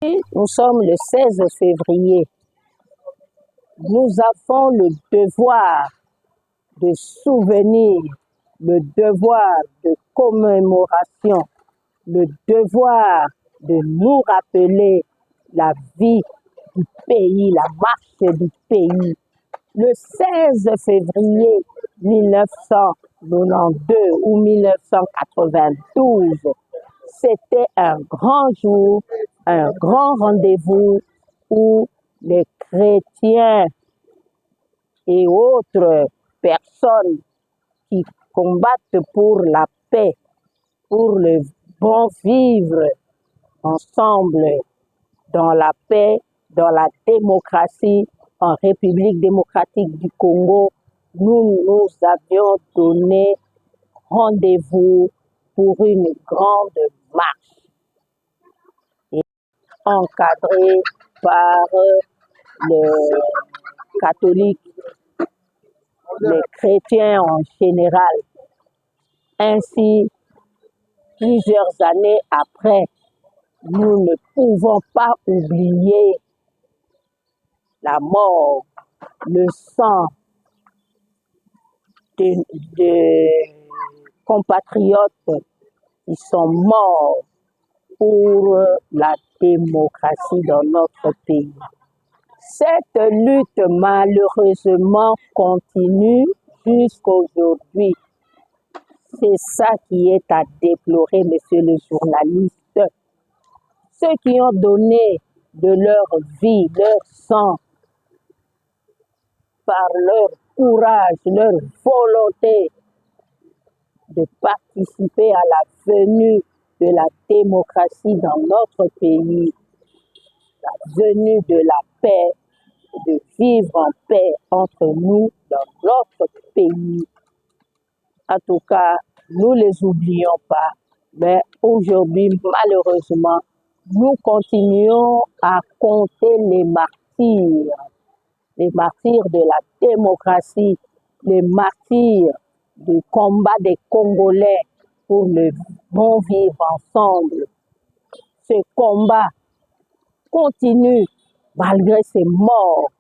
Nous sommes le 16 février. Nous avons le devoir de souvenir, le devoir de commémoration, le devoir de nous rappeler la vie du pays, la marche du pays. Le 16 février 1992 ou 1992, c'était un grand jour, un grand rendez-vous où les chrétiens et autres personnes qui combattent pour la paix, pour le bon vivre ensemble dans la paix, dans la démocratie, en République démocratique du Congo, nous avions donné rendez-vous pour une grande marche encadrée par les catholiques, les chrétiens en général. Ainsi, plusieurs années après, nous ne pouvons pas oublier la mort, le sang de compatriotes qui sont morts pour la démocratie dans notre pays. Cette lutte, malheureusement, continue jusqu'aujourd'hui. C'est ça qui est à déplorer, monsieur le journaliste. Ceux qui ont donné de leur vie, leur sang, par leur courage, leur volonté de participer à la venue de la démocratie dans notre pays, la venue de la paix, de vivre en paix entre nous dans notre pays. En tout cas, nous ne les oublions pas, mais aujourd'hui, malheureusement, nous continuons à compter les martyrs de la démocratie, les martyrs du combat des Congolais pour le bon vivre ensemble. Ce combat continue malgré ces morts.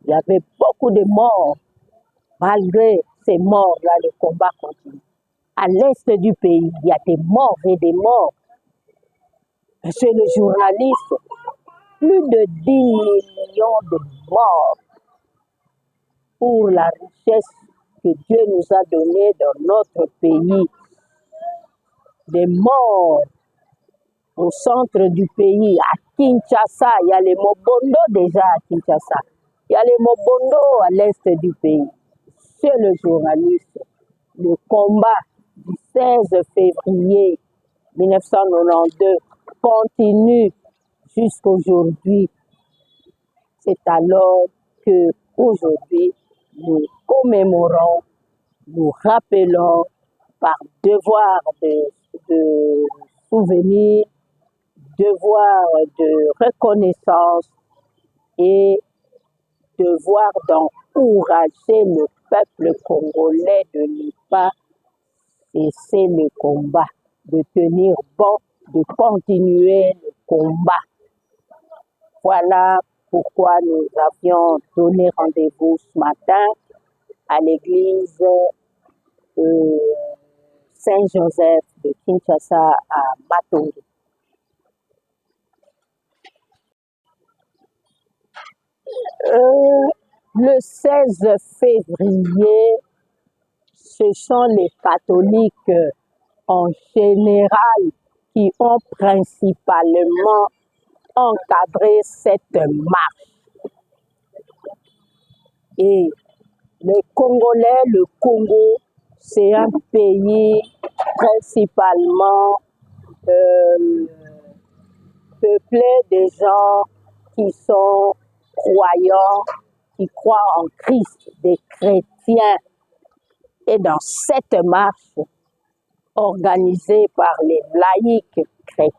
Il y avait beaucoup de morts. Malgré ces morts-là, le combat continue. À l'est du pays, il y a des morts et des morts. Monsieur le journaliste, plus de 10 millions de morts pour la richesse que Dieu nous a donnée dans notre pays. Des morts au centre du pays, à Kinshasa, il y a les Mobondo déjà à Kinshasa. Il y a les Mobondo à l'est du pays. Monsieur le journaliste, le combat du 16 février 1992 continue jusqu'aujourd'hui. C'est alors que aujourd'hui nous commémorons, nous rappelons par devoir de souvenir, devoir de reconnaissance et devoir d'encourager le peuple congolais de ne pas cesser le combat, de tenir bon, de continuer le combat. Voilà pourquoi nous avions donné rendez-vous ce matin à l'église Saint-Joseph de Kinshasa à Matonge. Le 16 février, ce sont les catholiques en général qui ont principalement encadré cette marche. Et les Congolais, le Congo, c'est un pays principalement peuplé de gens qui sont croyants, qui croient en Christ, des chrétiens. Et dans cette marche organisée par les laïcs chrétiens,